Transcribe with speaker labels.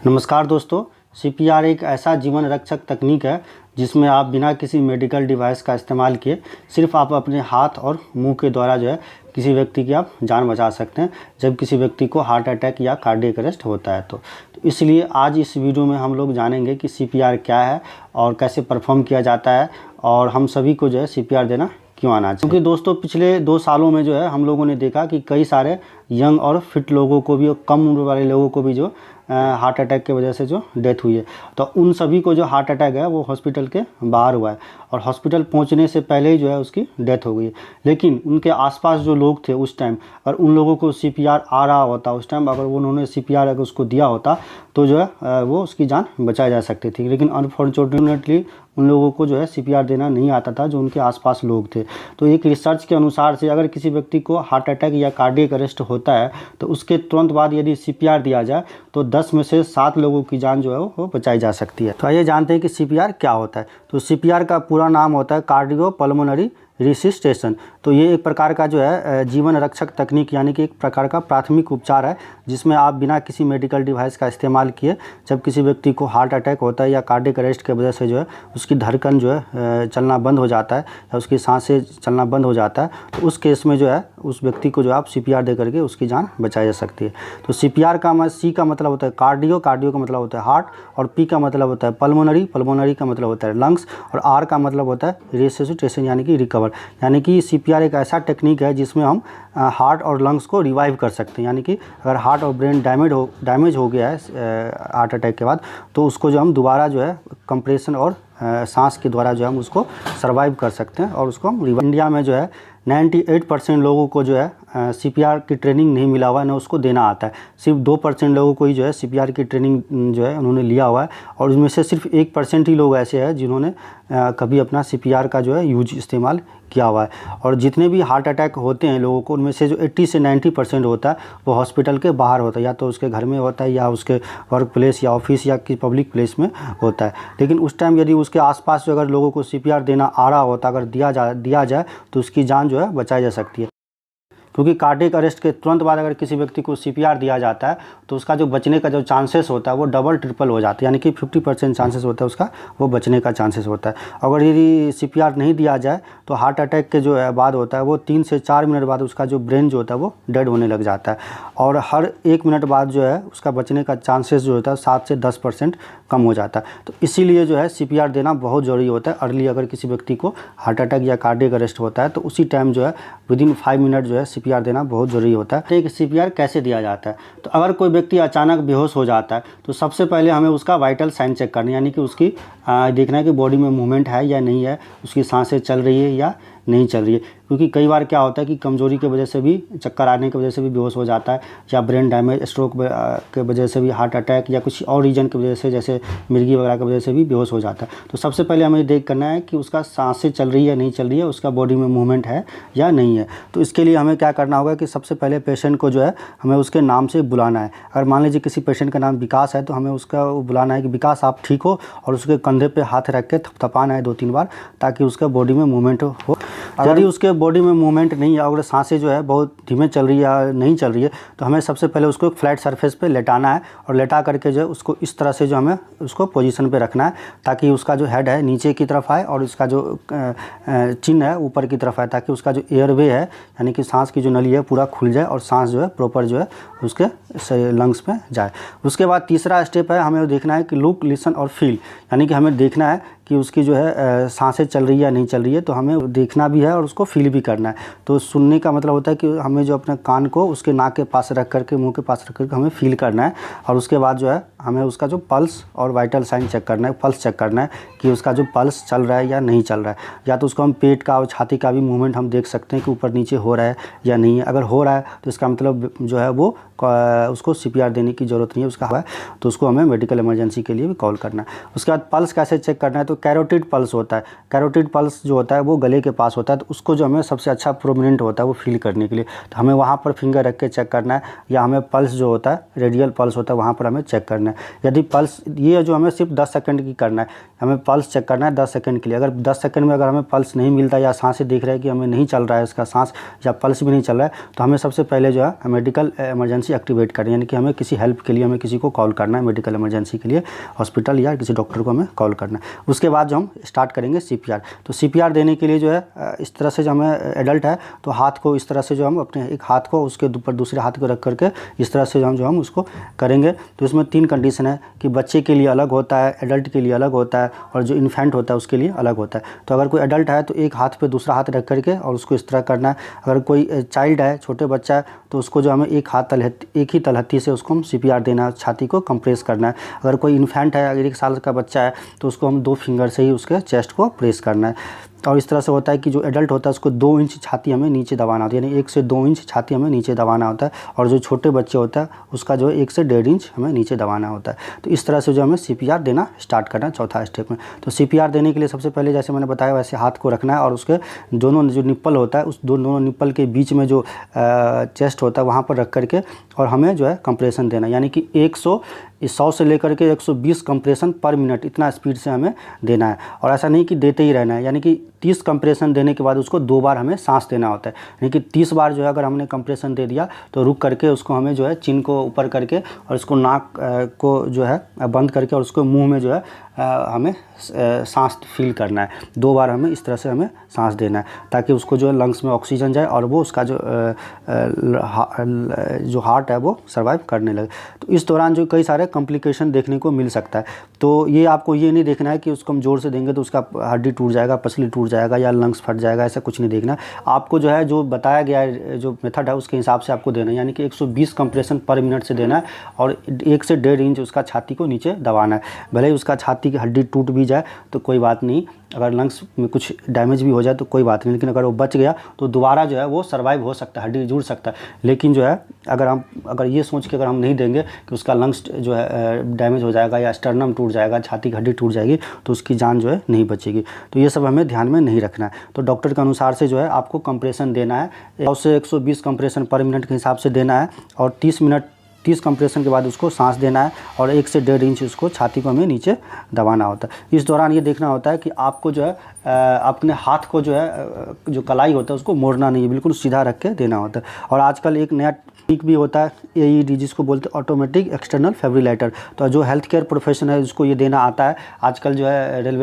Speaker 1: नमस्कार दोस्तों, सीपीआर एक ऐसा जीवन रक्षक तकनीक है जिसमें आप बिना किसी मेडिकल डिवाइस का इस्तेमाल किए सिर्फ आप अपने हाथ और मुंह के द्वारा जो है किसी व्यक्ति की आप जान बचा सकते हैं जब किसी व्यक्ति को हार्ट अटैक या कार्डियक अरेस्ट होता है। तो इसलिए आज इस वीडियो में हम लोग जानेंगे कि सीपीआर क्या है और कैसे परफॉर्म किया जाता है और हम सभी को जो है सीपीआर देना क्यों आना चाहिए। क्योंकि दोस्तों पिछले 2 सालों में जो है हम लोगों ने देखा कि कई सारे यंग और फिट लोगों को भी और कम उम्र वाले लोगों को भी जो हार्ट अटैक की वजह से जो डेथ हुई है, तो उन सभी को जो हार्ट अटैक है वो हॉस्पिटल के बाहर हुआ है और हॉस्पिटल पहुंचने से पहले ही जो है उसकी डेथ हो गई है। लेकिन उनके आसपास जो लोग थे उस टाइम, अगर उन लोगों को सीपीआर आ रहा होता उस टाइम, अगर उन्होंने सीपीआर अगर उसको दिया होता तो जो है वो उसकी जान बचाई जा सकती थी। लेकिन अनफॉर्चुनेटली उन लोगों को जो है सीपीआर देना नहीं आता था जो उनके आसपास लोग थे। तो एक रिसर्च के अनुसार से अगर किसी व्यक्ति को हार्ट अटैक या कार्डियक अरेस्ट होता है तो उसके तुरंत बाद यदि सीपीआर दिया जाए तो 10 में से 7 लोगों की जान जो है वो बचाई जा सकती है। तो आइए जानते हैं कि सीपीआर क्या होता है। तो सीपीआर का पूरा नाम होता है कार्डियोपल्मोनरी रिसिस्टेशन। तो ये एक प्रकार का जो है जीवन रक्षक तकनीक यानी कि एक प्रकार का प्राथमिक उपचार है जिसमें आप बिना किसी मेडिकल डिवाइस का इस्तेमाल किए जब किसी व्यक्ति को हार्ट अटैक होता है या कार्डियक अरेस्ट की वजह से जो है उसकी धड़कन जो है चलना बंद हो जाता है या उसकी सांसें चलना बंद हो जाता है, तो उस केस में जो है उस व्यक्ति को जो आप सीपीआर दे करके उसकी जान बचाई जा सकती है। तो सीपीआर का सी का मतलब होता है कार्डियो, कार्डियो का मतलब होता है हार्ट, और पी का मतलब होता है पल्मोनरी, पल्मोनरी का मतलब होता है लंग्स, और आर का मतलब होता है रिससिटेशन यानी कि रिकवर। यानी कि सीपीआर एक ऐसा टेक्निक है जिसमें हम हार्ट और लंग्स को रिवाइव कर सकते हैं। यानी कि अगर हार्ट और ब्रेन डैमेज हो गया है हार्ट अटैक के बाद, तो उसको जो हम दोबारा जो है कंप्रेशन और सांस के द्वारा जो हम उसको सर्वाइव कर सकते हैं और उसको हम रिवाइव। इंडिया में जो है 98% लोगों को जो है सीपीआर की ट्रेनिंग नहीं मिला हुआ है, ना उसको देना आता है। सिर्फ 2% लोगों को ही जो है सीपीआर की ट्रेनिंग जो है उन्होंने लिया हुआ है, और उसमें से सिर्फ 1% ही लोग ऐसे हैं जिन्होंने कभी अपना सीपीआर का जो है यूज इस्तेमाल किया हुआ है। और जितने भी हार्ट अटैक होते हैं लोगों को, उनमें से जो 80 से 90% होता है वो हॉस्पिटल के बाहर होता है, या तो उसके घर में होता है या उसके वर्क प्लेस या ऑफिस या किसी पब्लिक प्लेस में होता है। लेकिन उस टाइम यदि उसके आसपास जो अगर लोगों को सीपीआर देना आ रहा होता, अगर दिया जाए तो उसकी जान जो है बचाई जा सकती है। क्योंकि कार्डियक अरेस्ट के तुरंत बाद अगर किसी व्यक्ति को सीपीआर दिया जाता है तो उसका जो बचने का जो चांसेस होता है वो डबल ट्रिपल हो जाता है, यानी कि 50% चांसेस होता है उसका वो बचने का चांसेस होता है। अगर यदि सीपीआर नहीं दिया जाए तो हार्ट अटैक के जो है बाद होता है वो 3 से 4 मिनट बाद उसका जो ब्रेन जो होता है वो डेड होने लग जाता है, और हर 1 मिनट बाद जो है उसका बचने का चांसेस जो होता है 7 से 10% कम हो जाता है। तो इसीलिए जो है सीपीआर देना बहुत ज़रूरी होता है अर्ली। अगर किसी व्यक्ति को हार्ट अटैक या कार्डियक अरेस्ट होता है तो उसी टाइम जो है विदिन 5 मिनट जो है सीपीआर देना बहुत ज़रूरी होता है। तो सीपीआर कैसे दिया जाता है? तो अगर कोई व्यक्ति अचानक बेहोश हो जाता है तो सबसे पहले हमें उसका वाइटल साइन चेक करना है, यानी कि उसकी देखना है कि बॉडी में मूवमेंट है या नहीं है, उसकी सांसें चल रही है या नहीं चल रही है। क्योंकि कई बार क्या होता है कि कमज़ोरी की वजह से भी, चक्कर आने की वजह से भी बेहोश हो जाता है, या ब्रेन डैमेज, स्ट्रोक के वजह से भी हार्ट अटैक, या कुछ और रीजन की वजह से जैसे मिर्गी वगैरह की वजह से भी बेहोश हो जाता है। तो सबसे पहले हमें देख करना है कि उसका सांसें चल रही है नहीं चल रही है, उसका बॉडी में मूवमेंट है या नहीं है। तो इसके लिए हमें क्या करना होगा कि सबसे पहले पेशेंट को जो है हमें उसके नाम से बुलाना है। अगर मान लीजिए किसी पेशेंट का नाम विकास है तो हमें उसका बुलाना है कि विकास आप ठीक हो, और उसके कंधे पे हाथ रख के थपथपाना है 2-3 बार ताकि उसका बॉडी में मूवमेंट हो। यदि उसके बॉडी में मूवमेंट नहीं है, अगर सांसें जो है बहुत धीमे चल रही है या नहीं चल रही है, तो हमें सबसे पहले उसको एक फ्लैट सरफेस पे लेटाना है, और लेटा करके जो है उसको इस तरह से जो हमें उसको पोजीशन पे रखना है ताकि उसका जो हेड है नीचे की तरफ आए और उसका जो चिन है ऊपर की तरफ आए, ताकि उसका जो एयरवे है यानी कि सांस की जो नली है पूरा खुल जाए और सांस जो है प्रॉपर जो है उसके लंग्स में जाए। उसके बाद तीसरा स्टेप है, हमें देखना है कि लुक, लिसन और फील, यानी कि हमें देखना है कि उसकी जो है सांसें चल रही है या नहीं चल रही है, तो हमें देखना भी है और उसको फील भी करना है। तो सुनने का मतलब होता है कि हमें जो अपने कान को उसके नाक के पास रख करके, मुंह के पास रख करके हमें फील करना है, और उसके बाद जो है हमें उसका जो पल्स और वाइटल साइन चेक करना है, पल्स चेक करना है कि उसका जो पल्स चल रहा है या नहीं चल रहा है। या तो उसको हम पेट का और छाती का भी मूवमेंट हम देख सकते हैं कि ऊपर नीचे हो रहा है या नहीं है। अगर हो रहा है तो इसका मतलब जो है वो उसको सीपीआर देने की ज़रूरत नहीं है, उसका है तो उसको हमें मेडिकल इमरजेंसी के लिए भी कॉल करना है। उसके बाद पल्स कैसे चेक करना है, तो कैरोटिड पल्स होता है, कैरोटिड पल्स जो होता है वो गले के पास होता है, तो उसको जो हमें सबसे अच्छा प्रोमिनेंट होता है वो फील करने के लिए, तो हमें वहाँ पर फिंगर रख के चेक करना है, या हमें पल्स जो होता है रेडियल पल्स होता है वहाँ पर हमें चेक करना है। यदि पल्स ये जो हमें सिर्फ 10 सेकंड की करना है, हमें पल्स चेक करना है 10 सेकंड के लिए। अगर 10 सेकंड में अगर हमें पल्स नहीं मिलता या सांसें दिख रहा है कि हमें नहीं चल रहा है इसका सांस या पल्स भी नहीं चल रहा है, तो हमें सबसे पहले जो है मेडिकल इमरजेंसी एक्टिवेट करनी है, यानी कि हमें किसी हेल्प के लिए हमें किसी को कॉल करना है, मेडिकल इमरजेंसी के लिए हॉस्पिटल या किसी डॉक्टर को हमें कॉल करना है। उसके बाद जो हम स्टार्ट करेंगे CPR। तो CPR देने के लिए जो है इस तरह से जो हमें एडल्ट है तो हाथ को इस तरह से जो हम अपने एक हाथ को उसके ऊपर दूसरे हाथ को रख करके इस तरह से हम उसको करेंगे। तो इसमें 3 कंडीशन है कि बच्चे के लिए अलग होता है, एडल्ट के लिए अलग होता है और जो इन्फेंट होता है उसके लिए अलग होता है। तो अगर कोई एडल्ट है तो एक हाथ पे दूसरा हाथ रख करके और उसको इस तरह करना है। अगर कोई चाइल्ड है, छोटे बच्चा है, तो उसको जो हमें एक ही तलहत्ती से उसको हम CPR देना है, छाती को कंप्रेस करना है। अगर कोई इन्फेंट है, अगर 1 साल का बच्चा है, तो उसको हम 2 फिंगर से ही उसके चेस्ट को प्रेस करना है। और इस तरह से होता है कि जो एडल्ट होता है उसको 2 इंच छाती हमें नीचे दबाना होता है, यानी 1 से 2 इंच छाती हमें नीचे दबाना होता है। और जो छोटे बच्चे होता है उसका जो 1 से 1.5 इंच हमें नीचे दबाना होता है। तो इस तरह से जो हमें CPR देना स्टार्ट करना है चौथा स्टेप में। तो CPR देने के लिए सबसे पहले जैसे मैंने बताया वैसे हाथ को रखना है और उसके दोनों जो निप्पल होता है उस दोनों निप्पल के बीच में जो चेस्ट होता है वहाँ पर रख करके और हमें जो है कंप्रेशन देना, यानी कि 100 से लेकर के 120 कंप्रेशन पर मिनट, इतना स्पीड से हमें देना है। और ऐसा नहीं कि देते ही रहना है, यानी कि 30 कंप्रेशन देने के बाद उसको 2 बार हमें सांस देना होता है। यानी कि 30 बार जो है अगर हमने कंप्रेशन दे दिया तो रुक करके उसको हमें जो है चिन को ऊपर करके और उसको नाक को जो है बंद करके और उसको मुंह में जो है हमें सांस फील करना है। 2 बार हमें इस तरह से हमें सांस देना है ताकि उसको जो है लंग्स में ऑक्सीजन जाए और वो उसका जो हार्ट है वो सर्वाइव करने लगे। तो इस दौरान जो कई सारे कॉम्प्लिकेशन देखने को मिल सकता है। तो ये आपको ये नहीं देखना है कि उसको हम जोर से देंगे तो उसका हड्डी टूट जाएगा, पसली टूट जाएगा या लंग्स फट जाएगा, ऐसा कुछ नहीं देखना। आपको जो है जो बताया गया है जो मेथड है उसके हिसाब से आपको देना है, यानी कि 120 कंप्रेशन पर मिनट से देना है और 1 से 1.5 इंच उसका छाती को नीचे दबाना है। भले ही उसका छाती की हड्डी टूट भी जाए तो कोई बात नहीं, अगर लंग्स में कुछ डैमेज भी हो जाए तो कोई बात नहीं, लेकिन अगर वो बच गया तो दोबारा जो है वो सर्वाइव हो सकता है, हड्डी जुड़ सकता है। लेकिन जो है अगर ये सोच के अगर हम नहीं देंगे कि उसका लंग्स जो है डैमेज हो जाएगा या स्टर्नम टूट जाएगा, छाती की हड्डी टूट जाएगी, तो उसकी जान जो है नहीं बचेगी। तो ये सब हमें ध्यान में नहीं रखना है। तो डॉक्टर के अनुसार से जो है आपको कंप्रेशन देना है, 100 से 120 कंप्रेशन पर मिनट के हिसाब से देना है और 30 कंप्रेशन के बाद उसको सांस देना है और 1 से 1.5 इंच उसको छाती को हमें नीचे दबाना होता है। इस दौरान ये देखना होता है कि आपको जो है अपने हाथ को जो है जो कलाई होता है उसको मोड़ना नहीं है, बिल्कुल सीधा रख के देना होता है। और आजकल एक नया टेक्निक भी होता है AED, जिसको बोलते हैं ऑटोमेटिक एक्सटर्नल फेब्रिलेटर। तो जो हेल्थ केयर प्रोफेशन है उसको ये देना आता है। आजकल जो है रेलवे